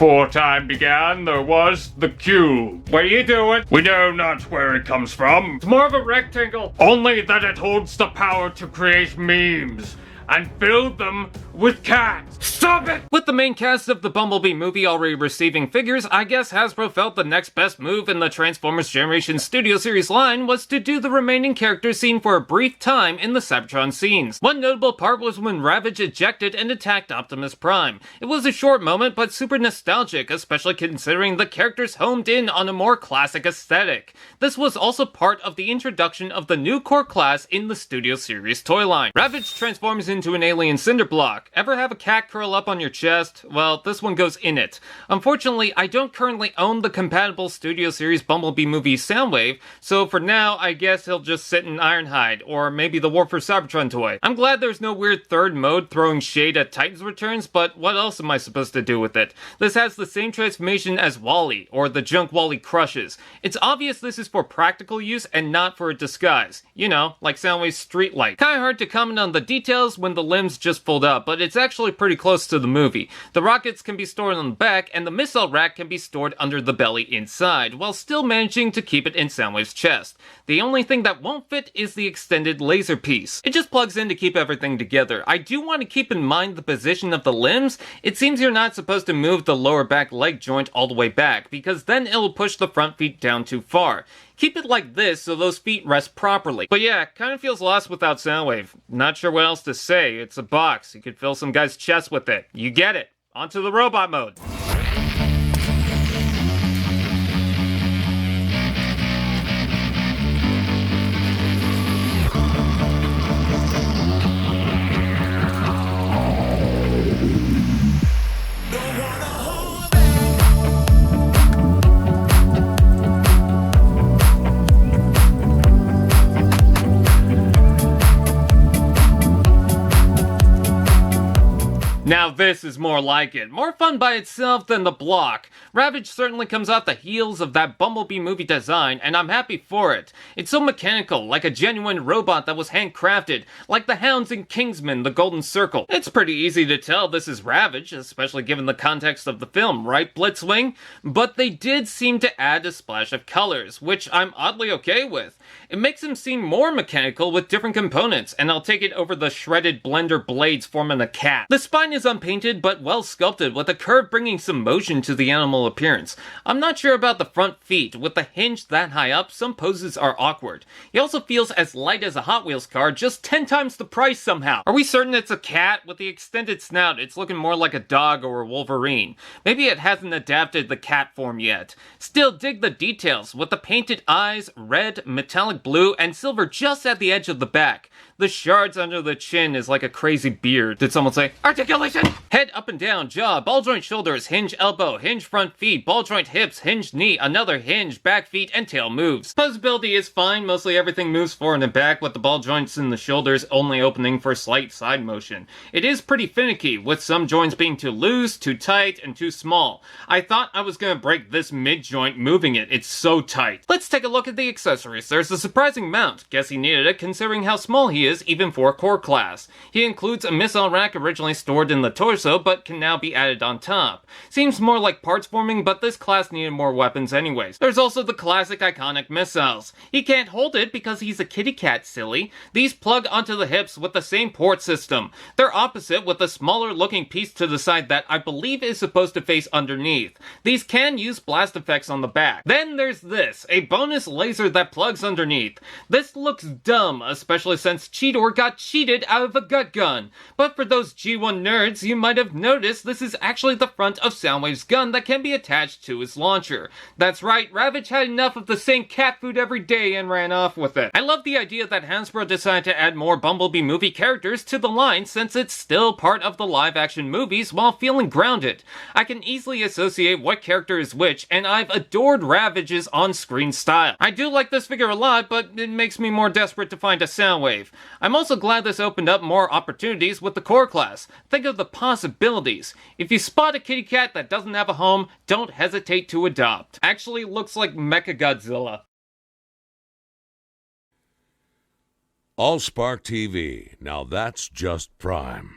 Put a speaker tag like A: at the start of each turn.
A: Before time began, there was the cube. What are you doing? We know not where it comes from. It's more of a rectangle. Only that it holds the power to create memes and fill them with cats. Stop it!
B: With the main cast of the Bumblebee movie already receiving figures, I guess Hasbro felt the next best move in the Transformers Generation Studio Series line was to do the remaining characters seen for a brief time in the Cybertron scenes. One notable part was when Ravage ejected and attacked Optimus Prime. It was a short moment, but super nostalgic, especially considering the characters homed in on a more classic aesthetic. This was also part of the introduction of the new core class in the Studio Series toy line. Ravage transforms into an alien cinder block. Ever have a cat curl up on your chest? Well, this one goes in it. Unfortunately, I don't currently own the compatible Studio Series Bumblebee movie Soundwave, so for now, I guess he'll just sit in Ironhide, or maybe the War for Cybertron toy. I'm glad there's no weird third mode throwing shade at Titan's Returns, but what else am I supposed to do with it? This has the same transformation as Wally, or the junk Wally crushes. It's obvious this is for practical use and not for a disguise. You know, like Soundwave's streetlight. Kinda hard to comment on the details when the limbs just fold up, but it's actually pretty close to the movie. The rockets can be stored on the back, and the missile rack can be stored under the belly inside, while still managing to keep it in Soundwave's chest. The only thing that won't fit is the extended laser piece. It just plugs in to keep everything together. I do want to keep in mind the position of the limbs. It seems you're not supposed to move the lower back leg joint all the way back, because then it'll push the front feet down too far. Keep it like this so those feet rest properly. But yeah, kinda feels lost without Soundwave. Not sure what else to say. It's a box. You could fill some guy's chest with it. You get it. Onto the robot mode. Now this is more like it. More fun by itself than the block. Ravage certainly comes off the heels of that Bumblebee movie design, and I'm happy for it. It's so mechanical, like a genuine robot that was handcrafted, like the Hounds in Kingsman: The Golden Circle. It's pretty easy to tell this is Ravage, especially given the context of the film, right, Blitzwing? But they did seem to add a splash of colors, which I'm oddly okay with. It makes him seem more mechanical with different components, and I'll take it over the shredded blender blades forming a cat. The spine is unpainted but well sculpted, with a curve bringing some motion to the animal appearance. I'm not sure about the front feet. With the hinge that high up, some poses are awkward. He also feels as light as a Hot Wheels car, just 10 times the price somehow. Are we certain it's a cat? With the extended snout, it's looking more like a dog or a Wolverine. Maybe it hasn't adapted the cat form yet. Still, dig the details, with the painted eyes, red, metallic blue, and silver just at the edge of the back. The shards under the chin is like a crazy beard. Did someone say articulation? Head up and down, jaw, ball joint shoulders, hinge elbow, hinge front feet, ball joint hips, hinge knee, another hinge, back feet, and tail moves. Posability is fine, mostly everything moves forward and back, with the ball joints in the shoulders only opening for slight side motion. It is pretty finicky, with some joints being too loose, too tight, and too small. I thought I was gonna break this mid joint moving it, it's so tight. Let's take a look at the accessories. There's a surprising amount. Guess he needed it considering how small he is even for a core class. He includes a missile rack originally stored in the torso but can now be added on top. Seems more like parts forming, but this class needed more weapons anyways. There's also the classic iconic missiles. He can't hold it because he's a kitty cat, silly. These plug onto the hips with the same port system. They're opposite with a smaller looking piece to the side that I believe is supposed to face underneath. These can use blast effects on the back. Then there's this, a bonus laser that plugs underneath. This looks dumb, especially since Cheetor got cheated out of a gut gun. But for those G1 nerds, you might have noticed this is actually the front of Soundwave's gun that can be attached to his launcher. That's right, Ravage had enough of the same cat food every day and ran off with it. I love the idea that Hasbro decided to add more Bumblebee movie characters to the line since it's still part of the live-action movies while feeling grounded. I can easily associate what character is which, and I've adored Ravage's on-screen style. I do like this figure a lot, but it makes me more desperate to find a Soundwave. I'm also glad this opened up more opportunities with the core class. Think of the possibilities. If you spot a kitty cat that doesn't have a home, don't hesitate to adopt. Actually looks like Mechagodzilla.
C: Allspark TV. Now that's just prime.